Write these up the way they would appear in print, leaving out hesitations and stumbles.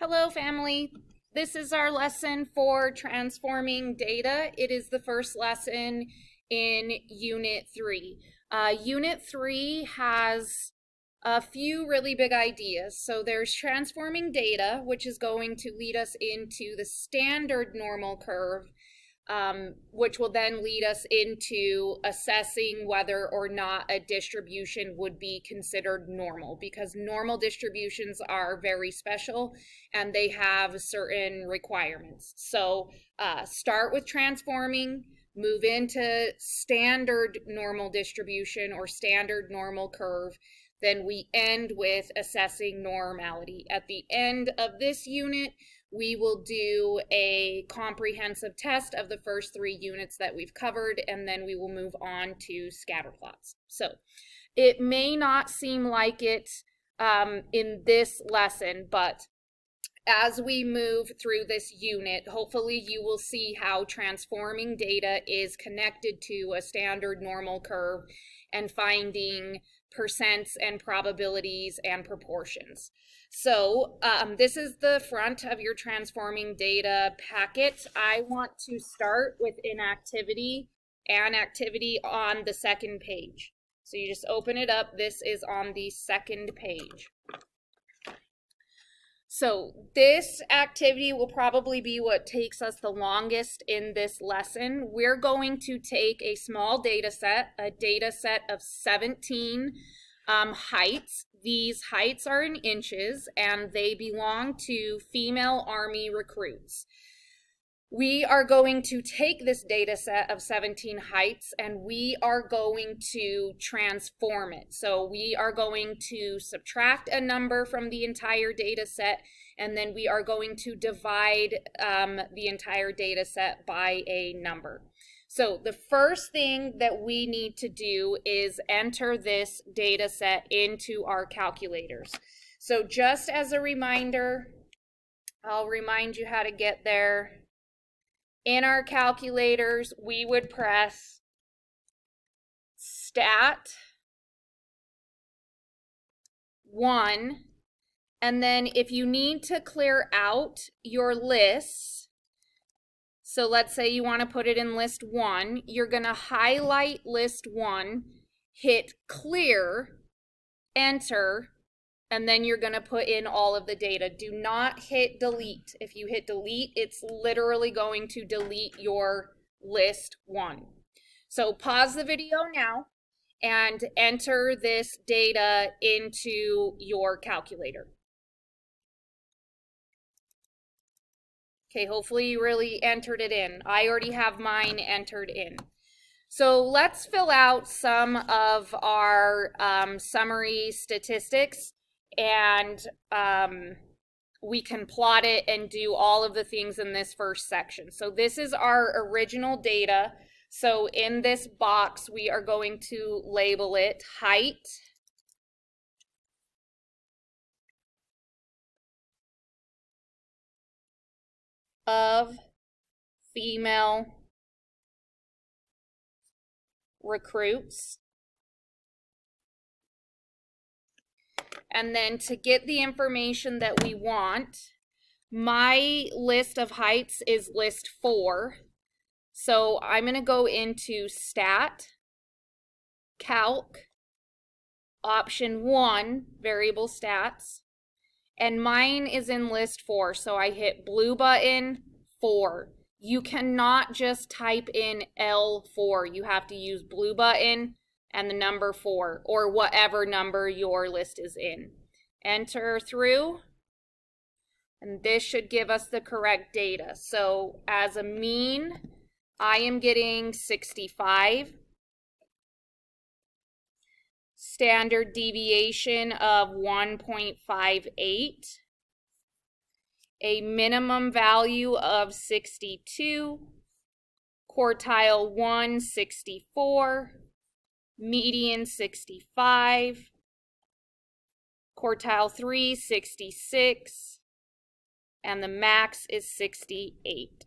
Hello, family. This is our lesson for transforming data. It is the first lesson in Unit 3. Unit 3 has a few really big ideas. So there's transforming data, which is going to lead us into the standard normal curve, which will then lead us into assessing whether or not a distribution would be considered normal, because normal distributions are very special and they have certain requirements. So start with transforming, move into standard normal distribution or standard normal curve. Then we end with assessing normality. At the end of this unit, we will do a comprehensive test of the first 3 units that we've covered, and then we will move on to scatter plots. So it may not seem like it in this lesson, but as we move through this unit, hopefully you will see how transforming data is connected to a standard normal curve and finding percents and probabilities and proportions. So this is the front of your transforming data packet. I want to start with an activity on the second page. So you just open it up. This is on the second page. So this activity will probably be what takes us the longest in this lesson. We're going to take a small data set, a data set of 17 heights. These heights are in inches and they belong to female Army recruits. We are going to take this data set of 17 heights and we are going to transform it. So we are going to subtract a number from the entire data set, and then we are going to divide the entire data set by a number. So the first thing that we need to do is enter this data set into our calculators. So just as a reminder, I'll remind you how to get there. In our calculators, we would press Stat 1, and then if you need to clear out your lists, so let's say you want to put it in list 1, you're going to highlight list 1, hit clear, enter, and then you're going to put in all of the data. Do not hit delete. If you hit delete, it's literally going to delete your list 1. So pause the video now and enter this data into your calculator. Okay, hopefully you really entered it in. I already have mine entered in. So let's fill out some of our summary statistics, and we can plot it and do all of the things in this first section. So this is our original data. So in this box, we are going to label it height of female recruits. And then to get the information that we want, my list of heights is list 4. So I'm going to go into Stat, Calc, Option 1, Variable Stats, and mine is in list 4. So I hit blue button, 4. You cannot just type in L4. You have to use blue button and the number 4, or whatever number your list is in. Enter through, and this should give us the correct data. So as a mean, I am getting 65. Standard deviation of 1.58. A minimum value of 62. Quartile 1, 64. Median 65, quartile 3, 66, and the max is 68.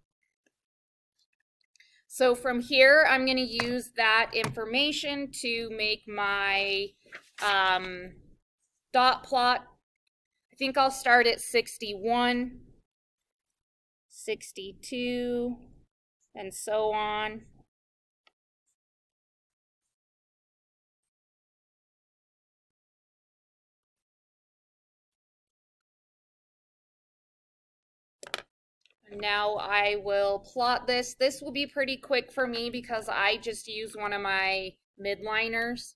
So from here, I'm going to use that information to make my dot plot. I think I'll start at 61, 62, and so on. Now I will plot this. This will be pretty quick for me because I just use one of my midliners.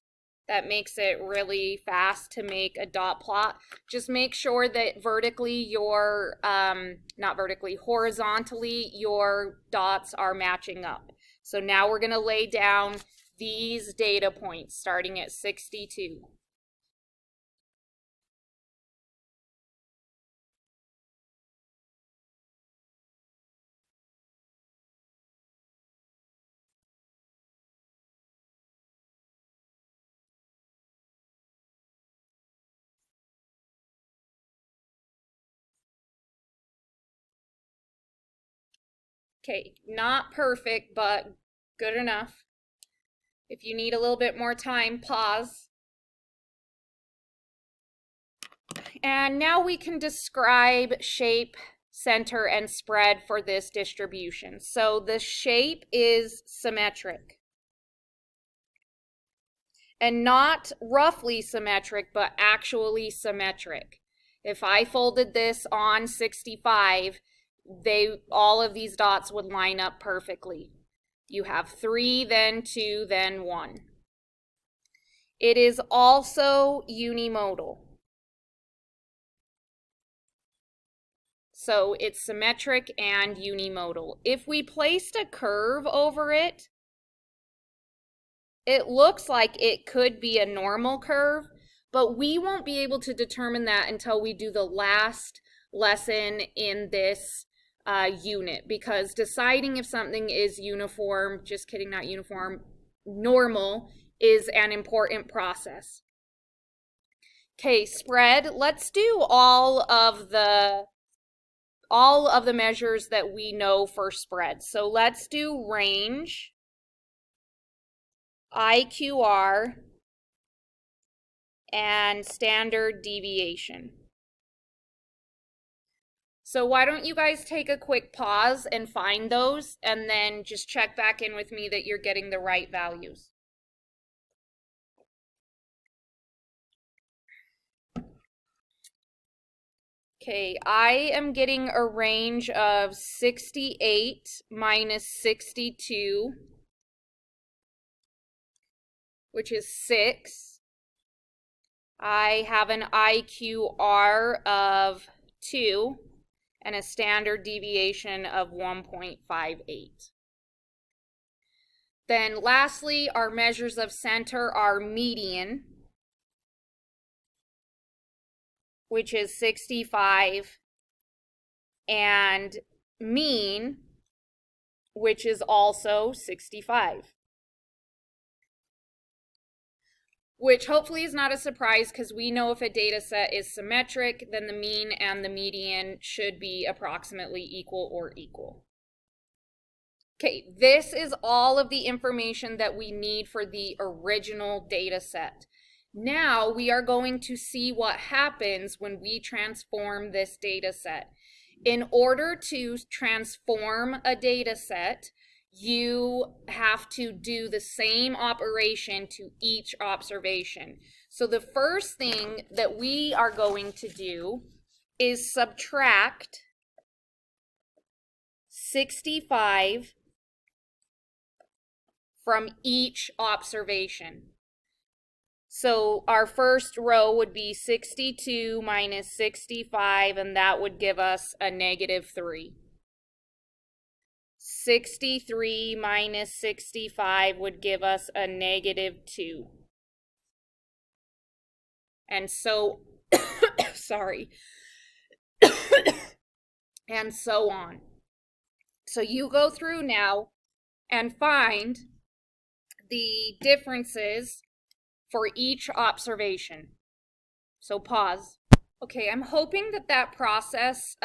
That makes it really fast to make a dot plot. Just make sure that vertically not vertically, horizontally, your dots are matching up. So now we're gonna lay down these data points starting at 62. Okay, not perfect, but good enough. If you need a little bit more time, pause. And now we can describe shape, center, and spread for this distribution. So the shape is symmetric. And not roughly symmetric, but actually symmetric. If I folded this on 65, all of these dots would line up perfectly. You have 3, then 2, then 1. It is also unimodal. So it's symmetric and unimodal. If we placed a curve over it, it looks like it could be a normal curve, but we won't be able to determine that until we do the last lesson in this unit, because deciding if something is uniform, just kidding, not uniform, normal, is an important process. Okay, spread. Let's do all of the measures that we know for spread. So let's do range, IQR, and standard deviation. So why don't you guys take a quick pause and find those, and then just check back in with me that you're getting the right values. Okay, I am getting a range of 68 minus 62, which is 6. I have an IQR of 2 and a standard deviation of 1.58. Then lastly, our measures of center are median, which is 65, and mean, which is also 65. Which hopefully is not a surprise, because we know if a data set is symmetric, then the mean and the median should be approximately equal or equal. Okay, this is all of the information that we need for the original data set. Now we are going to see what happens when we transform this data set. In order to transform a data set, you have to do the same operation to each observation. So the first thing that we are going to do is subtract 65 from each observation. So our first row would be 62 minus 65, and that would give us a -3. 63 minus 65 would give us a -2. And so, sorry, and so on. So you go through now and find the differences for each observation. So pause. Okay, I'm hoping that that process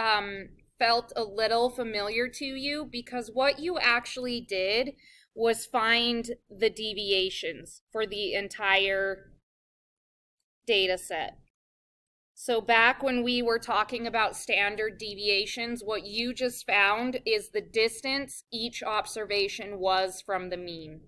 felt a little familiar to you, because what you actually did was find the deviations for the entire data set. So back when we were talking about standard deviations, what you just found is the distance each observation was from the mean.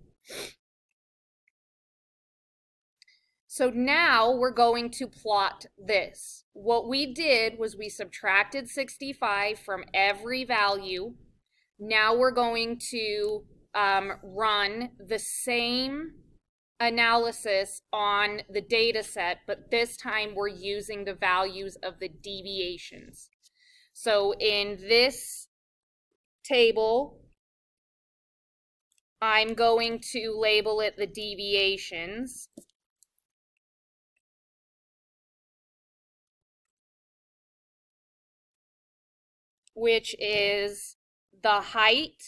So now we're going to plot this. What we did was we subtracted 65 from every value. Now we're going to run the same analysis on the data set, but this time we're using the values of the deviations. So in this table, I'm going to label it the deviations. Which is the height,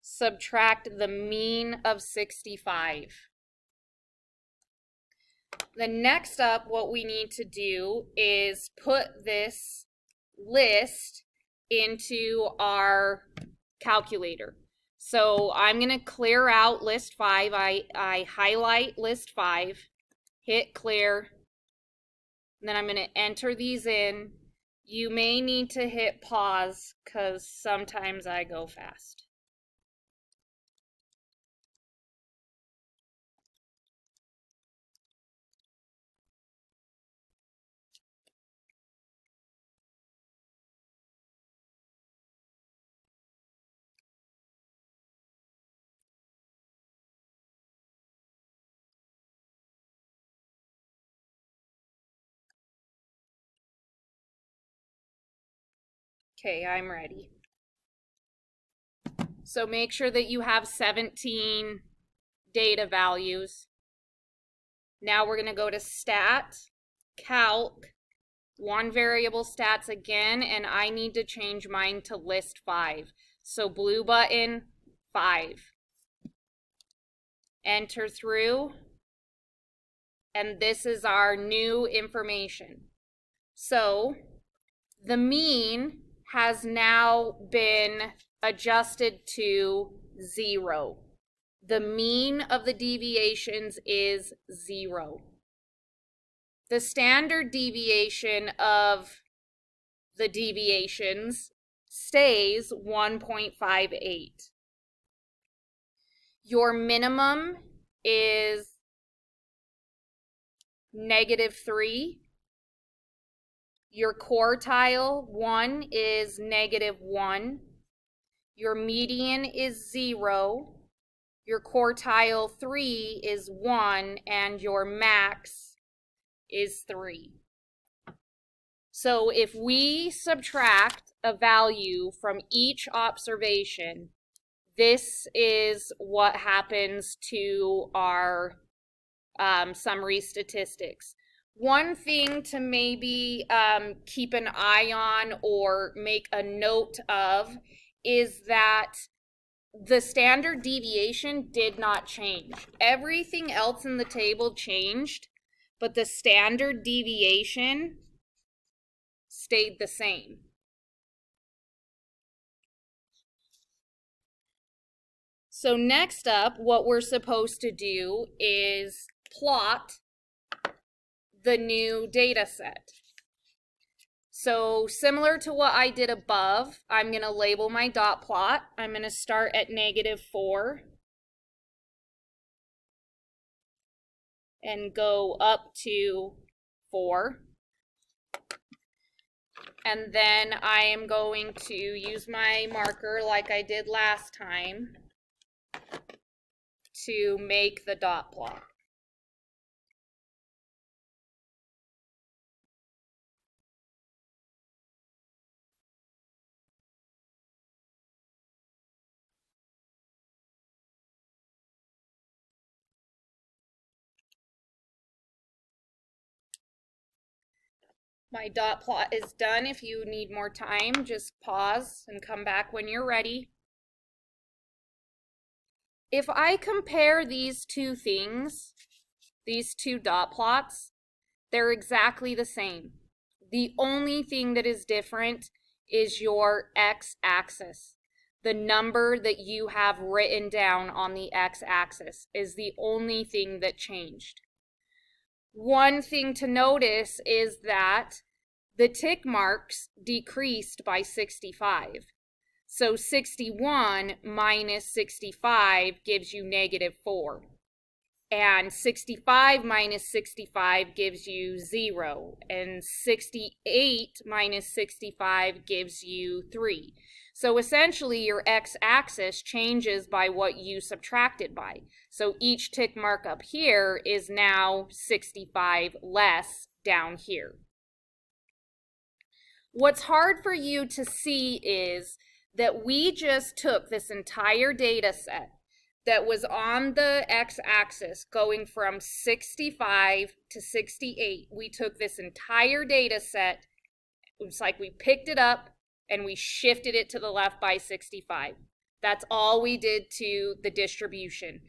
subtract the mean of 65. The next up, what we need to do is put this list into our calculator. So I'm going to clear out list 5. I highlight list 5, hit clear, and then I'm going to enter these in. You may need to hit pause because sometimes I go fast. Okay, I'm ready. So make sure that you have 17 data values. Now we're going to go to Stat, Calc, one variable stats again, and I need to change mine to list 5. So blue button, 5. Enter through, and this is our new information. So the mean has now been adjusted to 0. The mean of the deviations is 0. The standard deviation of the deviations stays 1.58. Your minimum is -3. Your quartile 1 is -1. Your median is 0. Your quartile 3 is 1, and your max is 3. So if we subtract a value from each observation, this is what happens to our summary statistics. One thing to maybe keep an eye on or make a note of is that the standard deviation did not change. Everything else in the table changed, but the standard deviation stayed the same. So next up, what we're supposed to do is plot the new data set. So similar to what I did above, I'm going to label my dot plot. I'm going to start at -4 and go up to 4. And then I am going to use my marker like I did last time to make the dot plot. My dot plot is done. If you need more time, just pause and come back when you're ready. If I compare these two things, these two dot plots, they're exactly the same. The only thing that is different is your x-axis. The number that you have written down on the x-axis is the only thing that changed. One thing to notice is that the tick marks decreased by 65. So 61 minus 65 gives you -4. And 65 minus 65 gives you 0. And 68 minus 65 gives you 3. So essentially your x-axis changes by what you subtracted by. So each tick mark up here is now 65 less down here. What's hard for you to see is that we just took this entire data set that was on the x-axis going from 65 to 68. We took this entire data set, it's like we picked it up and we shifted it to the left by 65. That's all we did to the distribution.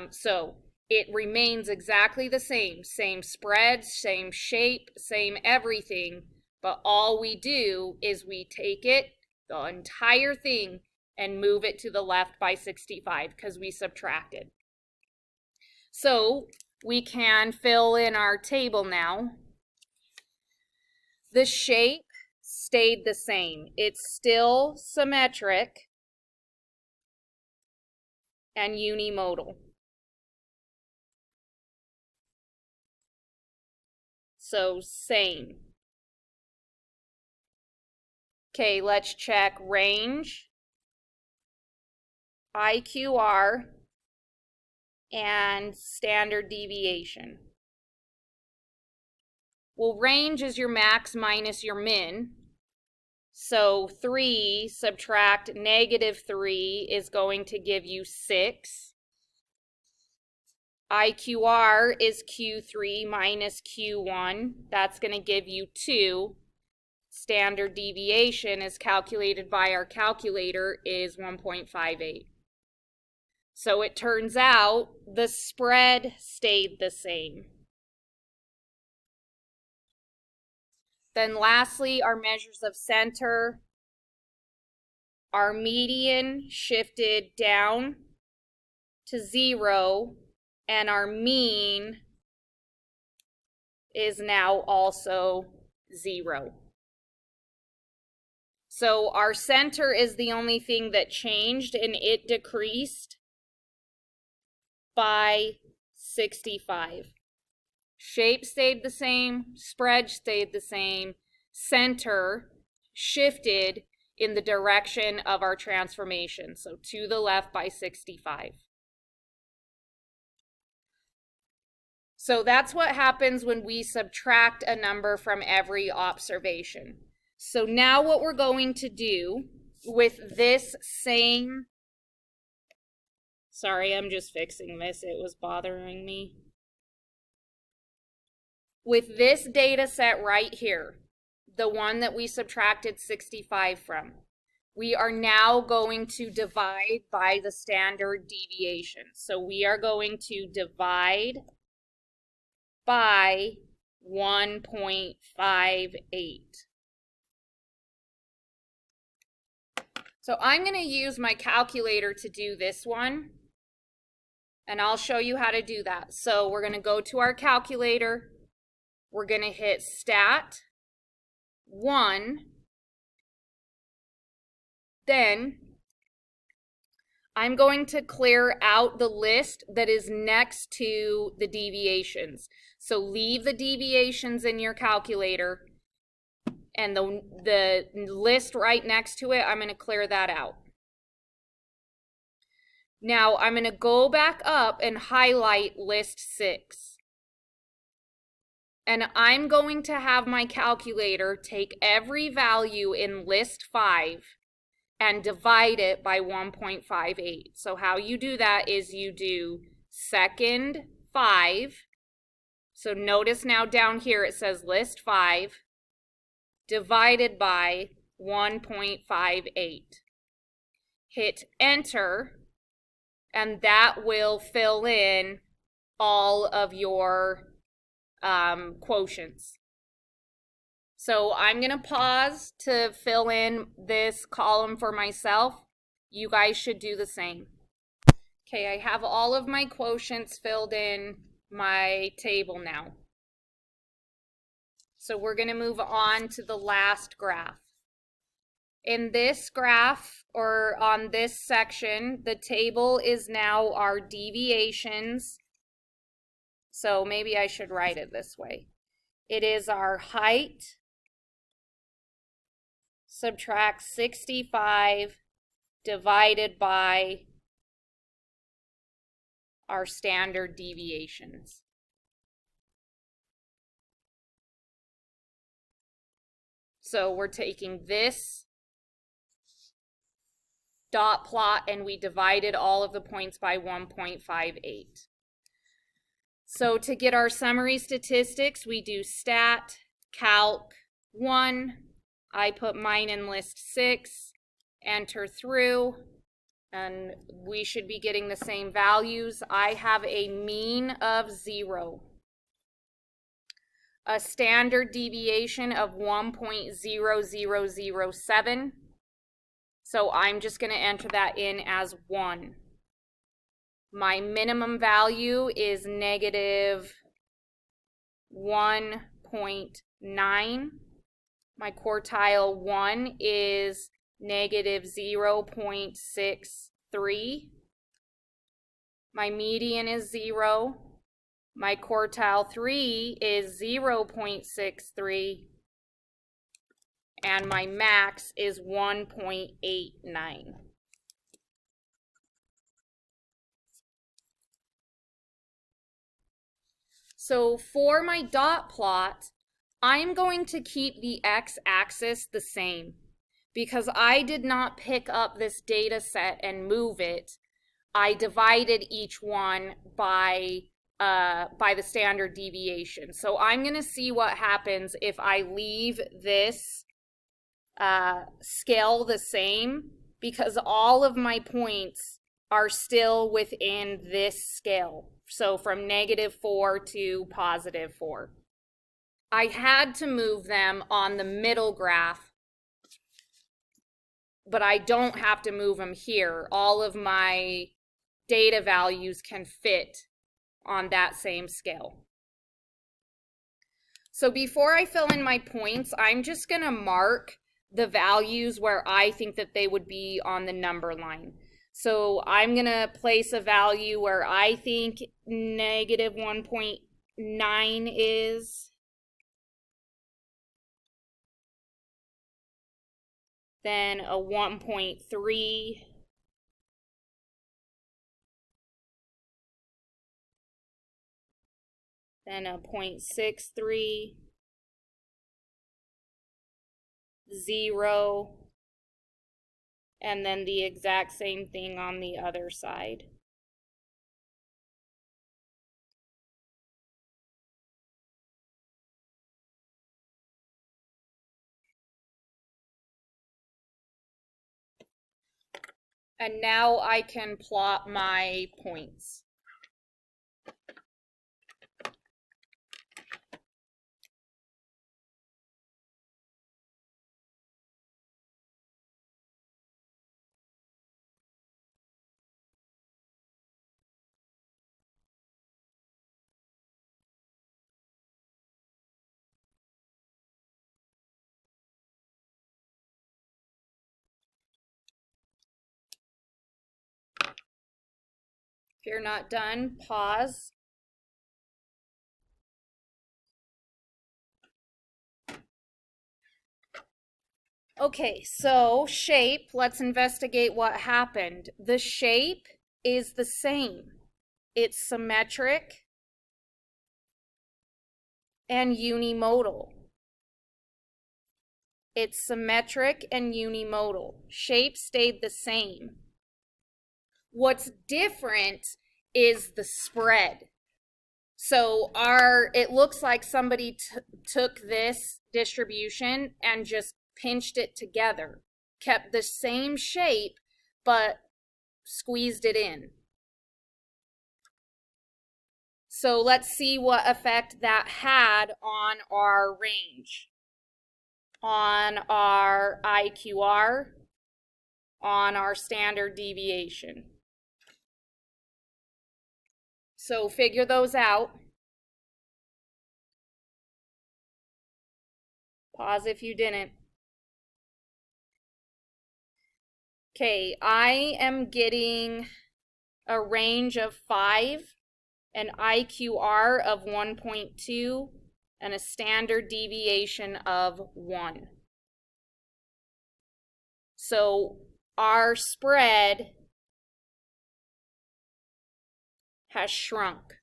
So it remains exactly the same spread, same shape, same everything, but all we do is we take it, the entire thing, and move it to the left by 65 because we subtracted. So we can fill in our table now. The shape stayed the same. It's still symmetric and unimodal. So same. Okay, let's check range, IQR, and standard deviation. Well, range is your max minus your min. So 3 subtract -3 is going to give you 6. IQR is Q3 minus Q1. That's going to give you 2. Standard deviation is calculated by our calculator is 1.58. So it turns out the spread stayed the same. Then lastly, our measures of center. Our median shifted down to 0, and our mean is now also 0. So our center is the only thing that changed, and it decreased by 65. Shape stayed the same, spread stayed the same, center shifted in the direction of our transformation, so to the left by 65. So that's what happens when we subtract a number from every observation. So now what we're going to do with this same, sorry, I'm just fixing this, it was bothering me. With this data set right here, the one that we subtracted 65 from, we are now going to divide by the standard deviation. So we are going to divide by 1.58. So I'm going to use my calculator to do this one, and I'll show you how to do that. So we're going to go to our calculator. We're going to hit stat 1. Then I'm going to clear out the list that is next to the deviations. So leave the deviations in your calculator, and the list right next to it, I'm going to clear that out. Now I'm going to go back up and highlight list 6. And I'm going to have my calculator take every value in list 5 and divide it by 1.58. So how you do that is you do second 5. So notice now down here it says list 5 divided by 1.58. Hit enter, and that will fill in all of your quotients. So I'm going to pause to fill in this column for myself. You guys should do the same. Okay, I have all of my quotients filled in my table now. So we're going to move on to the last graph. In this graph, or on this section, the table is now our deviations. So maybe I should write it this way. It is our height subtract 65 divided by our standard deviations. So we're taking this dot plot and we divided all of the points by 1.58. So to get our summary statistics, we do stat, calc 1, I put mine in list 6, enter through, and we should be getting the same values. I have a mean of 0. A standard deviation of 1.0007. So I'm just going to enter that in as 1. My minimum value is negative 1.9. My quartile 1 is negative 0.63. My median is 0. My quartile 3 is 0.63. And my max is 1.89. So for my dot plot, I'm going to keep the x-axis the same because I did not pick up this data set and move it. I divided each one by the standard deviation. So I'm going to see what happens if I leave this scale the same, because all of my points are still within this scale. So from -4 to +4. I had to move them on the middle graph, but I don't have to move them here. All of my data values can fit on that same scale. So before I fill in my points, I'm just going to mark the values where I think that they would be on the number line. So I'm going to place a value where I think negative 1.9 is. Then a 1.3. Then a 0.63. 0, and then the exact same thing on the other side. And now I can plot my points. If you're not done, pause. Okay, so shape, let's investigate what happened. The shape is the same. It's symmetric and unimodal. It's symmetric and unimodal. Shape stayed the same. What's different is the spread. So it looks like somebody took this distribution and just pinched it together, kept the same shape, but squeezed it in. So let's see what effect that had on our range, on our IQR, on our standard deviation. So figure those out. Pause if you didn't. Okay, I am getting a range of 5, an IQR of 1.2, and a standard deviation of 1. So our spread has shrunk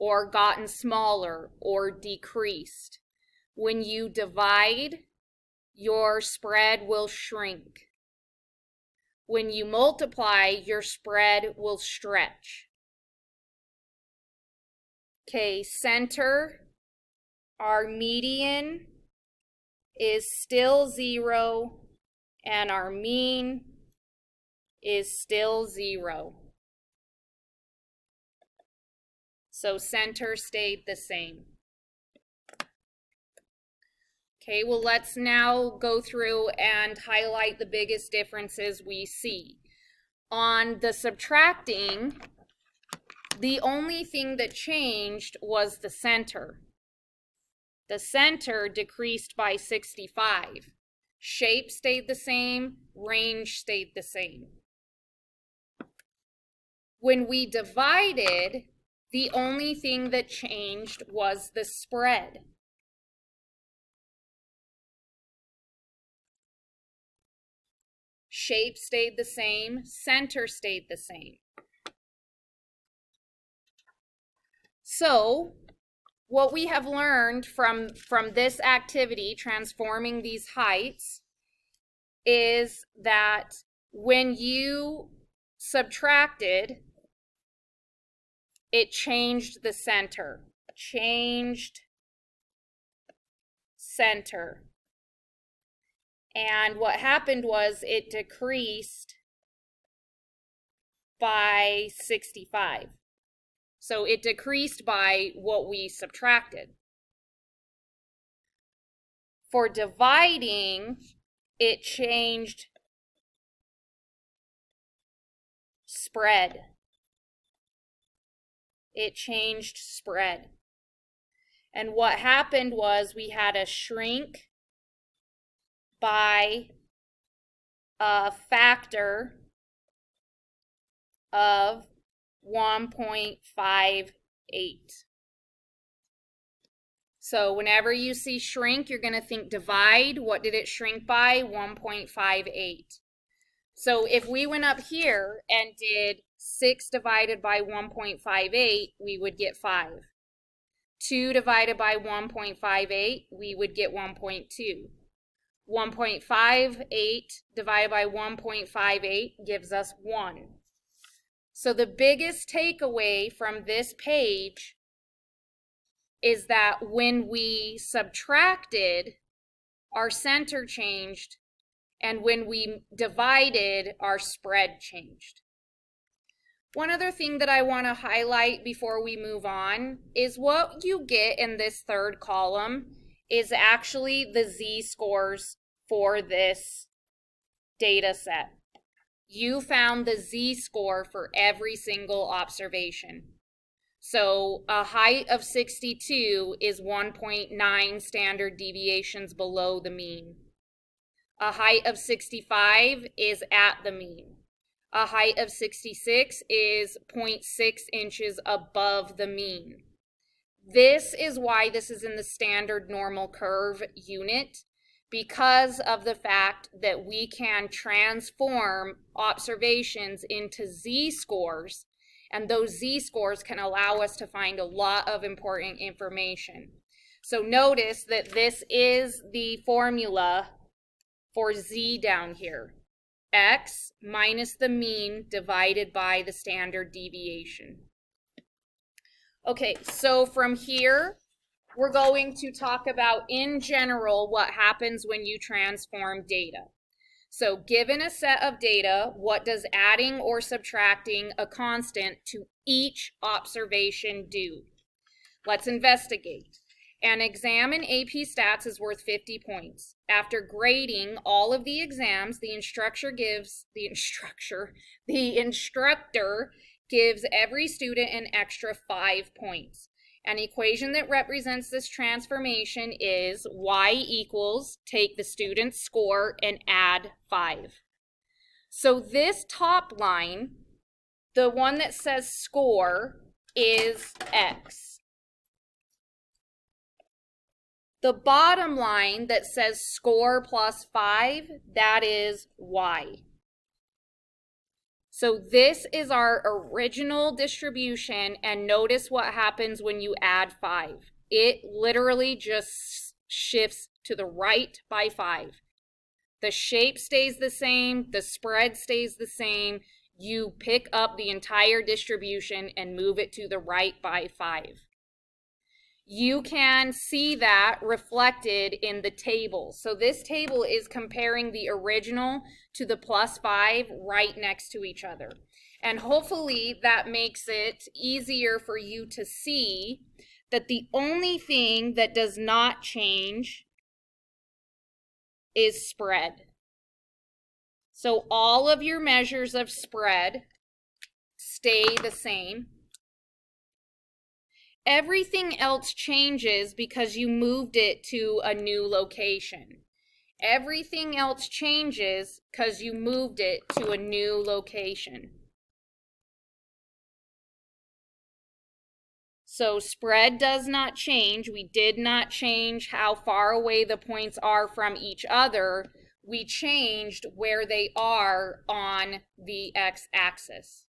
or gotten smaller or decreased. When you divide, your spread will shrink. When you multiply, your spread will stretch. Okay, center, our median is still 0, and our mean is still 0. So center stayed the same. Okay, well, let's now go through and highlight the biggest differences we see. On the subtracting, the only thing that changed was the center. The center decreased by 65. Shape stayed the same, range stayed the same. When we divided, the only thing that changed was the spread. Shape stayed the same, center stayed the same. So, what we have learned from this activity, transforming these heights, is that when you subtracted, it changed the center. Changed center. And what happened was it decreased by 65. So it decreased by what we subtracted. For dividing, it changed spread. It changed spread. And what happened was we had a shrink by a factor of 1.58. So whenever you see shrink, you're going to think divide. What did it shrink by? 1.58. So if we went up here and did 6 divided by 1.58, we would get 5. 2 divided by 1.58, we would get 1.2. 1.58 divided by 1.58 gives us 1. So the biggest takeaway from this page is that when we subtracted, our center changed, and when we divided, our spread changed. One other thing that I want to highlight before we move on is what you get in this third column is actually the z-scores for this data set. You found the z-score for every single observation. So a height of 62 is 1.9 standard deviations below the mean. A height of 65 is at the mean. A height of 66 is 0.6 inches above the mean. This is why this is in the standard normal curve unit, because of the fact that we can transform observations into z-scores, and those z-scores can allow us to find a lot of important information. So notice that this is the formula for z down here. X minus the mean divided by the standard deviation. Okay, so from here, we're going to talk about, in general, what happens when you transform data. So given a set of data, what does adding or subtracting a constant to each observation do? Let's investigate. An exam in AP Stats is worth 50 points. After grading all of the exams, the instructor gives every student an extra 5 points. An equation that represents this transformation is y equals, take the student's score and add 5. So this top line, the one that says score, is x. The bottom line that says score plus 5, that is y. So this is our original distribution, and notice what happens when you add 5. It literally just shifts to the right by 5. The shape stays the same, the spread stays the same. You pick up the entire distribution and move it to the right by 5. You can see that reflected in the table. So this table is comparing the original to the plus 5 right next to each other. And hopefully that makes it easier for you to see that the only thing that does not change is spread. So all of your measures of spread stay the same. Everything else changes because you moved it to a new location. Everything else changes because you moved it to a new location. So spread does not change. We did not change how far away the points are from each other. We changed where they are on the x-axis.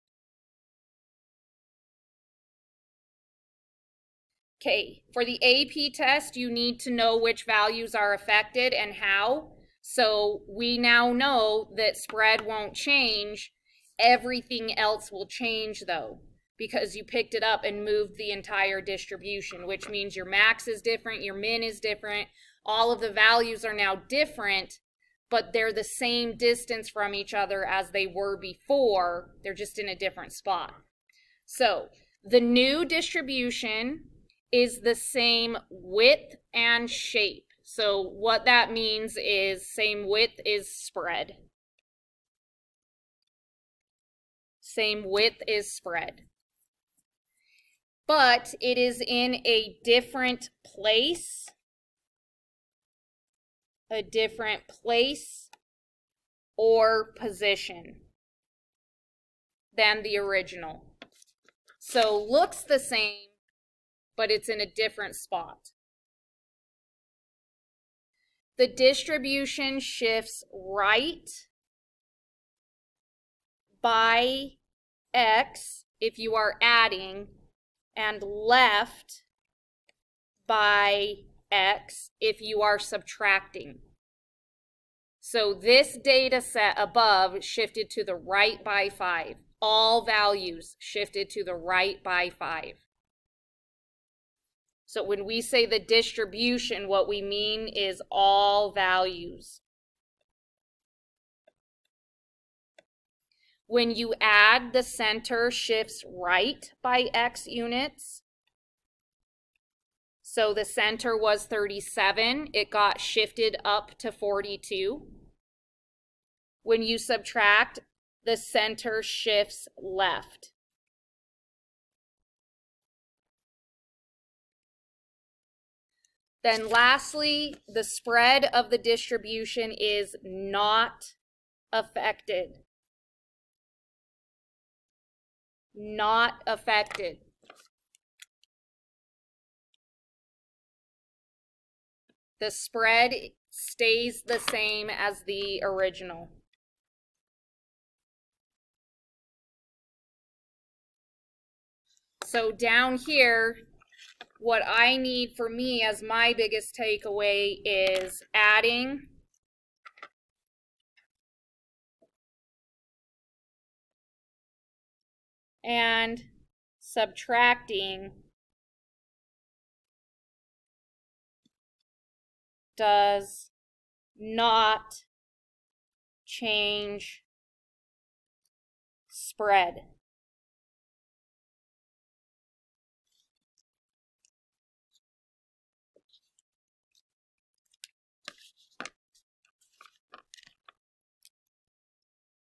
Okay, for the AP test, you need to know which values are affected and how. So we now know that spread won't change. Everything else will change though, because you picked it up and moved the entire distribution, which means your max is different, your min is different. All of the values are now different, but they're the same distance from each other as they were before. They're just in a different spot. So the new distribution is the same width and shape. So what that means is same width is spread. Same width is spread. But it is in a different place. A different place or position than the original. So looks the same, but it's in a different spot. The distribution shifts right by x if you are adding, and left by x if you are subtracting. So this data set above shifted to the right by 5. All values shifted to the right by 5. So when we say the distribution, what we mean is all values. When you add, the center shifts right by x units. So the center was 37, it got shifted up to 42. When you subtract, the center shifts left. Then lastly, the spread of the distribution is not affected. Not affected. The spread stays the same as the original. So down here, what I need for me as my biggest takeaway is adding and subtracting does not change spread.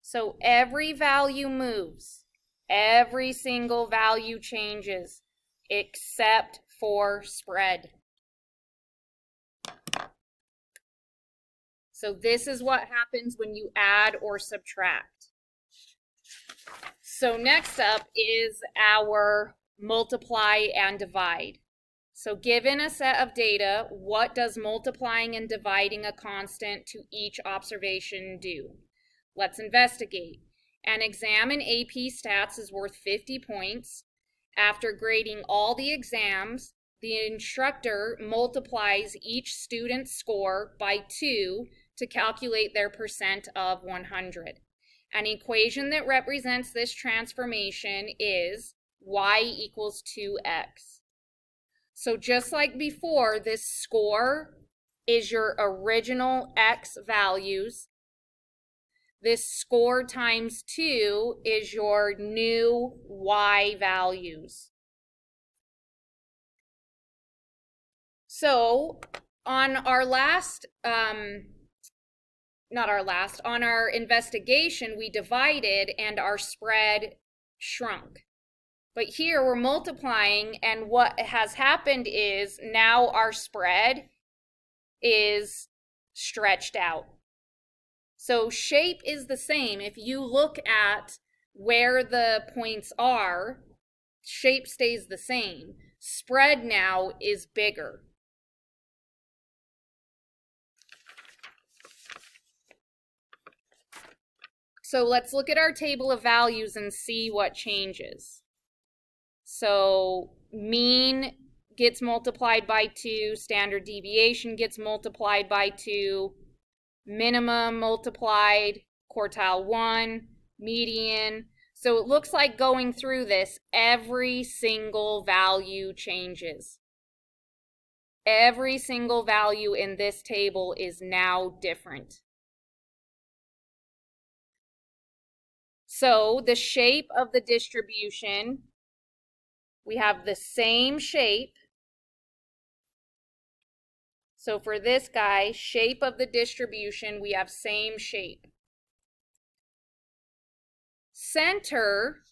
So every value moves. Every single value changes except for spread. So this is what happens when you add or subtract. So next up is our multiply and divide. So given a set of data, what does multiplying and dividing a constant to each observation do? Let's investigate. An exam in AP Stats is worth 50 points. After grading all the exams, the instructor multiplies each student's score by 2 to calculate their percent of 100. An equation that represents this transformation is y equals 2x. So just like before, this score is your original x values. This score times 2 is your new y values. So on our last, on our investigation, we divided and our spread shrunk. But here we're multiplying, and what has happened is now our spread is stretched out. So shape is the same. If you look at where the points are, shape stays the same. Spread now is bigger. So let's look at our table of values and see what changes. So mean gets multiplied by 2, standard deviation gets multiplied by 2, minimum multiplied, quartile 1, median. So it looks like going through this, every single value changes. Every single value in this table is now different. So the shape of the distribution, we have the same shape. So for this guy, shape of the distribution, we have same shape. Center,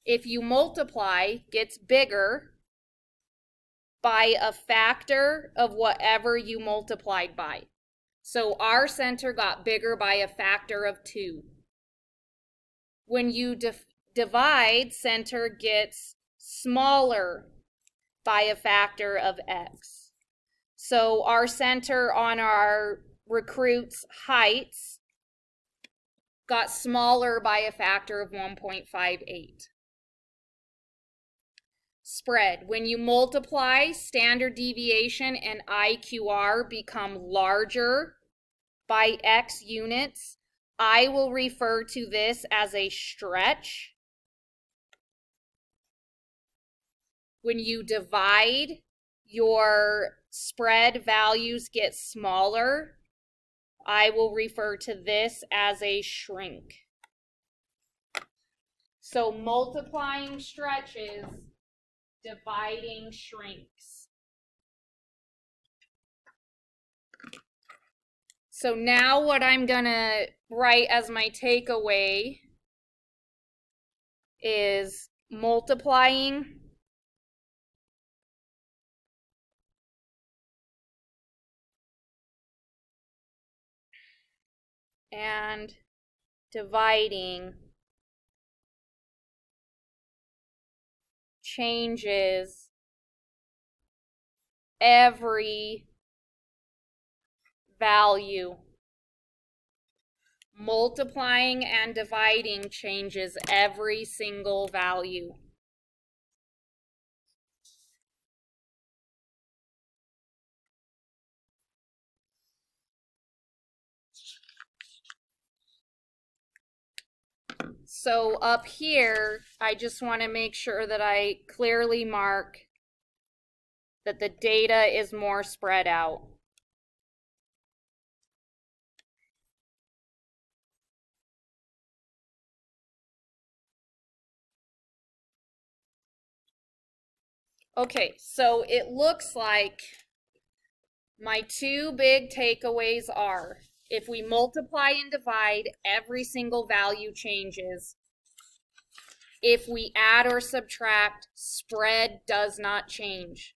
if you multiply, gets bigger by a factor of whatever you multiplied by. So our center got bigger by a factor of 2. When you divide, center gets smaller by a factor of x. So our center on our recruits' heights got smaller by a factor of 1.58. Spread. When you multiply, standard deviation and IQR become larger by x units. I will refer to this as a stretch. When you divide, your spread values get smaller. I will refer to this as a shrink. So multiplying stretches, dividing shrinks. So now what I'm gonna write as my takeaway is multiplying and dividing changes every value. Multiplying and dividing changes every single value. So up here, I just want to make sure that I clearly mark that the data is more spread out. Okay, so it looks like my two big takeaways are, if we multiply and divide, every single value changes. if we add or subtract, spread does not change.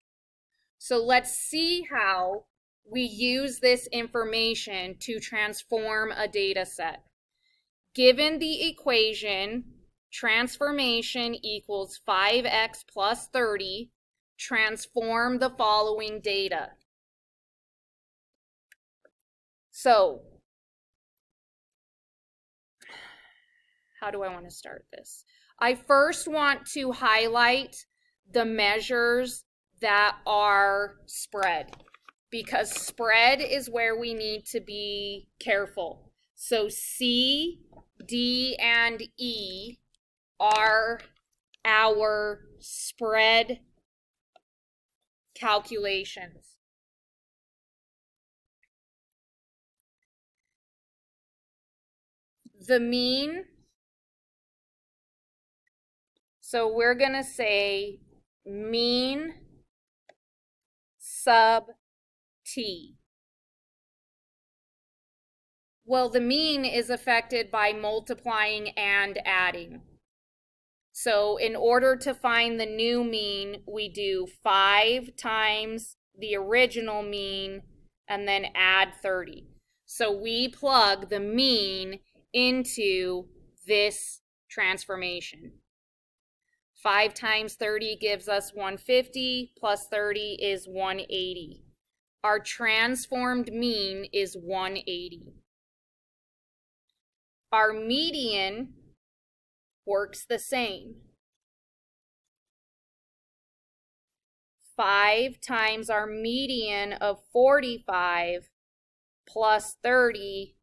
So let's see how we use this information to transform a data set. Given the equation, transformation equals 5x plus 30, transform the following data. So, how do I want to start this? I first want to highlight the measures that are spread, because spread is where we need to be careful. So C, D, and E are our spread calculations. The mean, so we're going to say mean sub T. Well, the mean is affected by multiplying and adding. So in order to find the new mean, we do 5 times the original mean and then add 30. So we plug the mean into this transformation. 5 times 30 gives us 150, plus 30 is 180. Our transformed mean is 180. Our median works the same. 5 times our median of 45 plus 30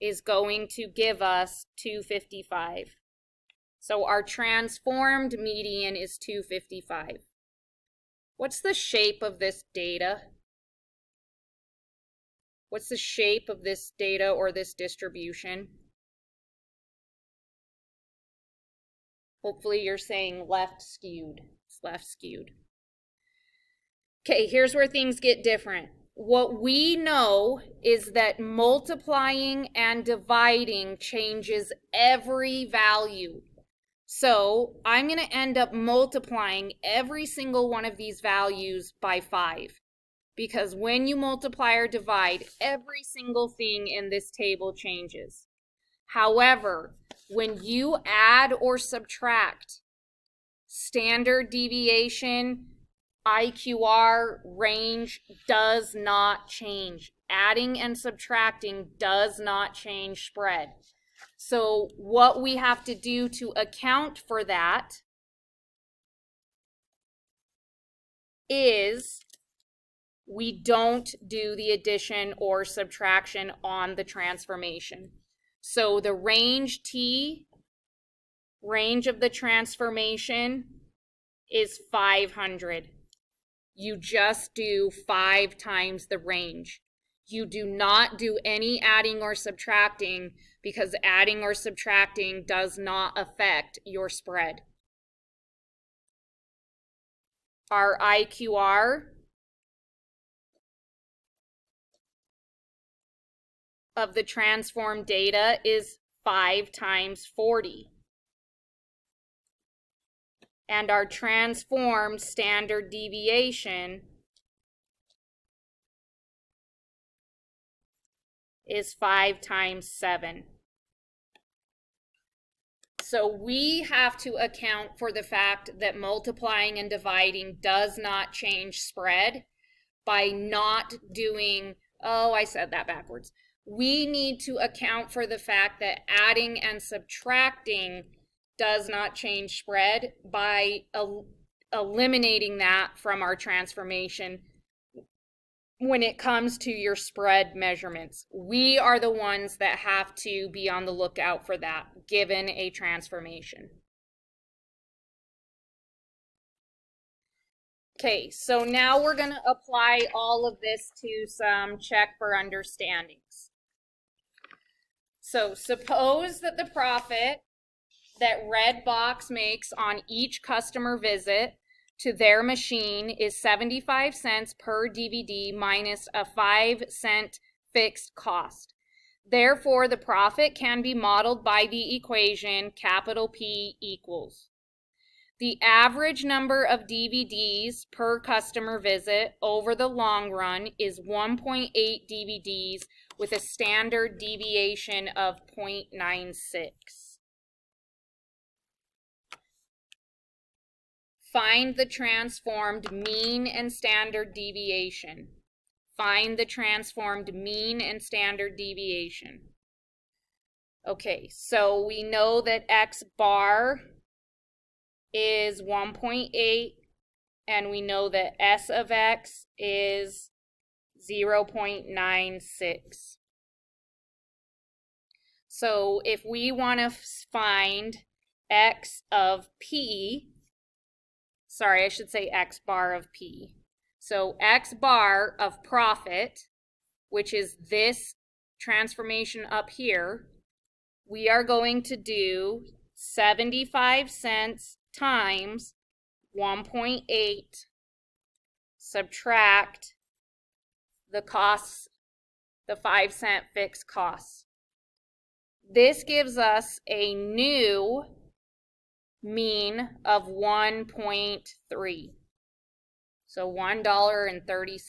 is going to give us 255. So our transformed median is 255. What's the shape of this data? What's the shape of this data or this distribution? Hopefully you're saying left skewed. It's left skewed. Okay, here's where things get different. What we know is that multiplying and dividing changes every value. So I'm going to end up multiplying every single one of these values by 5. Because when you multiply or divide, every single thing in this table changes. However, when you add or subtract, standard deviation, IQR, range does not change. Adding and subtracting does not change spread. So what we have to do to account for that is we don't do the addition or subtraction on the transformation. So the range T, range of the transformation, is 500. You just do 5 times the range. You do not do any adding or subtracting because adding or subtracting does not affect your spread. Our IQR of the transformed data is 5 times 40. And our transformed standard deviation is 5 times 7. So we have to account for the fact that multiplying and dividing does not change spread by not doing, oh, I said that backwards. We need to account for the fact that adding and subtracting does not change spread by eliminating that from our transformation when it comes to your spread measurements. We are the ones that have to be on the lookout for that given a transformation. Okay, so now we're going to apply all of this to some check for understandings. So suppose that the profit that Redbox makes on each customer visit to their machine is 75 cents per DVD minus a 5-cent fixed cost. Therefore, the profit can be modeled by the equation capital P equals. The average number of DVDs per customer visit over the long run is 1.8 DVDs with a standard deviation of 0.96. Find the transformed mean and standard deviation. Find the transformed mean and standard deviation. Okay, so we know that X bar is 1.8, and we know that S of X is 0.96. So if we want to find X of P, sorry, I should say X bar of P. So X bar of profit, which is this transformation up here, we are going to do 75 cents times 1.8 subtract the costs, the 5-cent fixed costs. This gives us a new mean of 1.3. So $1.30.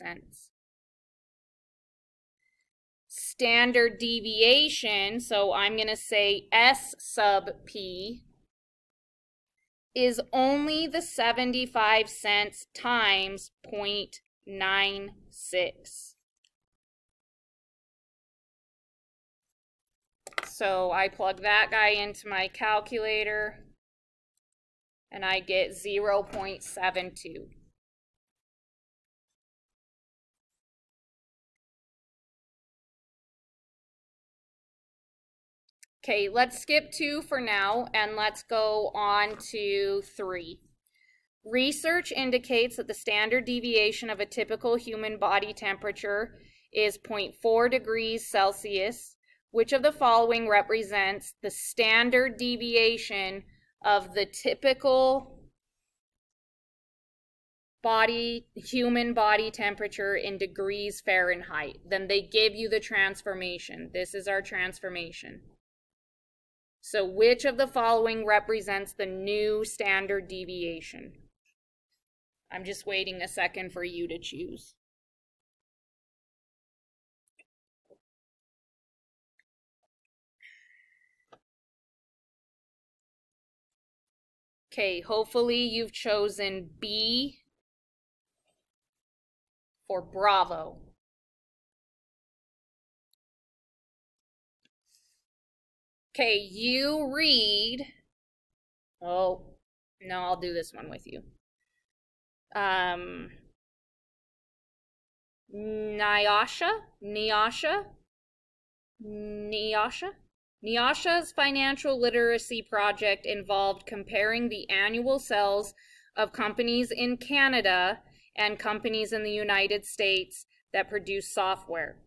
Standard deviation, so I'm going to say S sub P, is only the 75 cents times 0.96. So I plug that guy into my calculator and I get 0.72. Okay, let's skip 2 for now and let's go on to 3. Research indicates that the standard deviation of a typical human body temperature is 0.4 degrees Celsius. Which of the following represents the standard deviation of the typical human body temperature in degrees Fahrenheit? Then they give you the transformation. This is our transformation. So which of the following represents the new standard deviation? I'm just waiting a second for you to choose. Okay, hopefully you've chosen B for Bravo. Okay, you read, oh, no, I'll do this one with you. Nyasha's financial literacy project involved comparing the annual sales of companies in Canada and companies in the United States that produce software.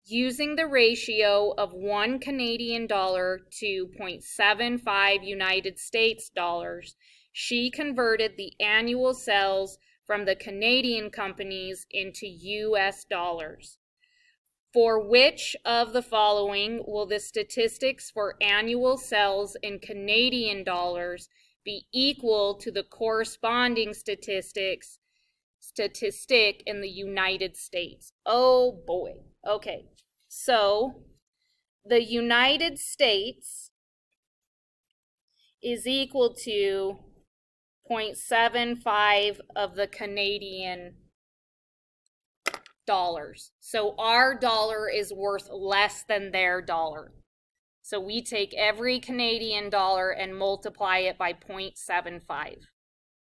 Using the ratio of 1 Canadian dollar to 0.75 United States dollars, she converted the annual sales from the Canadian companies into US dollars. For which of the following will the statistics for annual sales in Canadian dollars be equal to the corresponding statistic in the United States? Oh boy. Okay, so the United States is equal to 0.75 of the Canadian dollars. So our dollar is worth less than their dollar. So we take every Canadian dollar and multiply it by 0.75.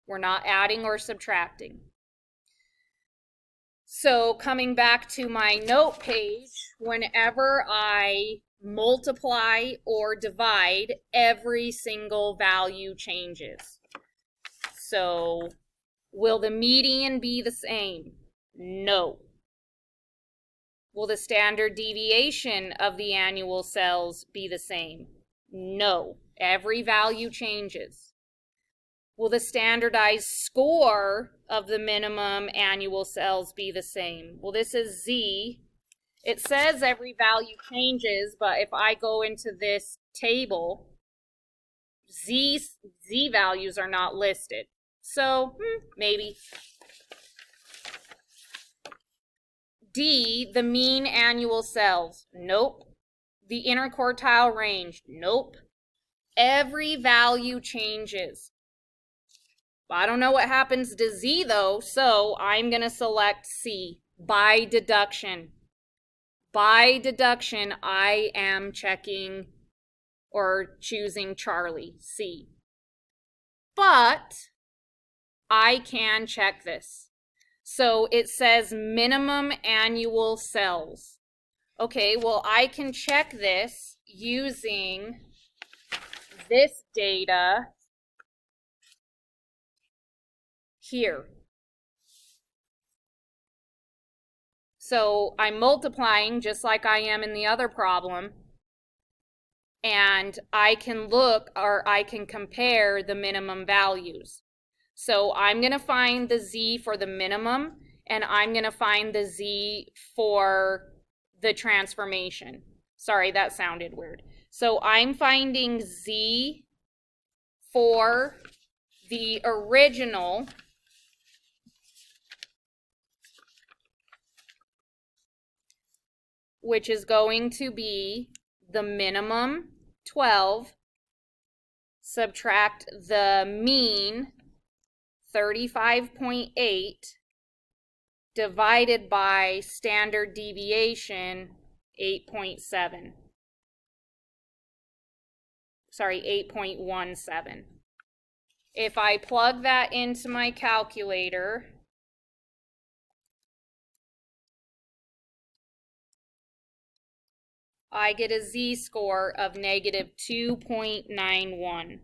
We're not adding or subtracting. So coming back to my note page, whenever I multiply or divide, every single value changes. So will the median be the same? No. Will the standard deviation of the annual sales be the same? No. Every value changes. Will the standardized score of the minimum annual sales be the same? Well, this is Z. It says every value changes, but if I go into this table Z values are not listed. So, maybe. D, the mean annual sales. Nope. The interquartile range. Nope. Every value changes. I don't know what happens to Z though, so I'm going to select C by deduction. By deduction, I am checking or choosing Charlie, C. But I can check this. So it says minimum annual sales. Okay, well, I can check this using this data here. So I'm multiplying just like I am in the other problem, and I can look, or I can compare the minimum values. So I'm going to find the Z for the minimum, and I'm going to find the Z for the transformation. Sorry, that sounded weird. So I'm finding Z for the original, which is going to be the minimum 12, subtract the mean 35.8, divided by standard deviation 8.7. Sorry, 8.17. If I plug that into my calculator, I get a z-score of negative 2.91.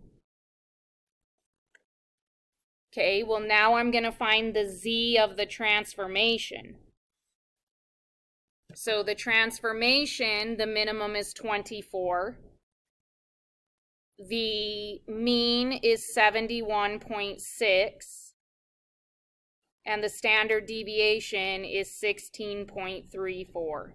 Okay, well now I'm going to find the z of the transformation. So the transformation, the minimum is 24. The mean is 71.6. And the standard deviation is 16.34.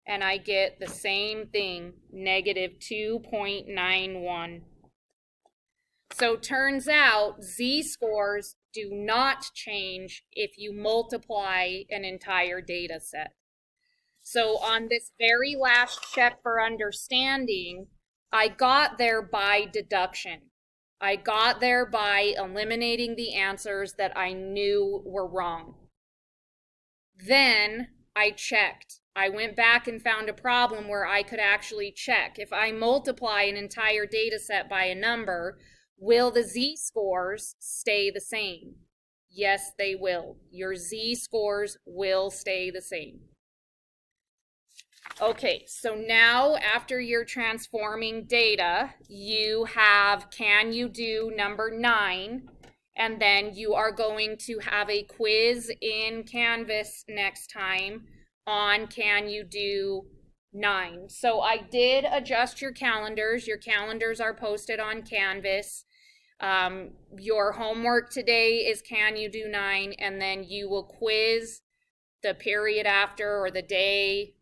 And I get the same thing, negative 2.91. So turns out z-scores do not change if you multiply an entire data set. So on this very last check for understanding, I got there by deduction. I got there by eliminating the answers that I knew were wrong. Then I checked. I went back and found a problem where I could actually check. If I multiply an entire data set by a number, will the z-scores stay the same? Yes, they will. Your z-scores will stay the same. Okay, so now after you're transforming data, you have can you do number 9, and then you are going to have a quiz in Canvas next time on can you do 9. So I did adjust your calendars. Your calendars are posted on Canvas. Your homework today is can you do 9, and then you will quiz the period after or the day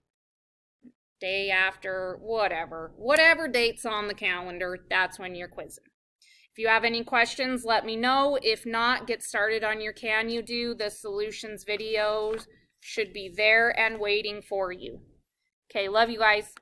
after, whatever date's on the calendar, that's when you're quizzing. If you have any questions, let me know. If not, get started on your Can You Do. The solutions videos should be there and waiting for you. Okay, love you guys.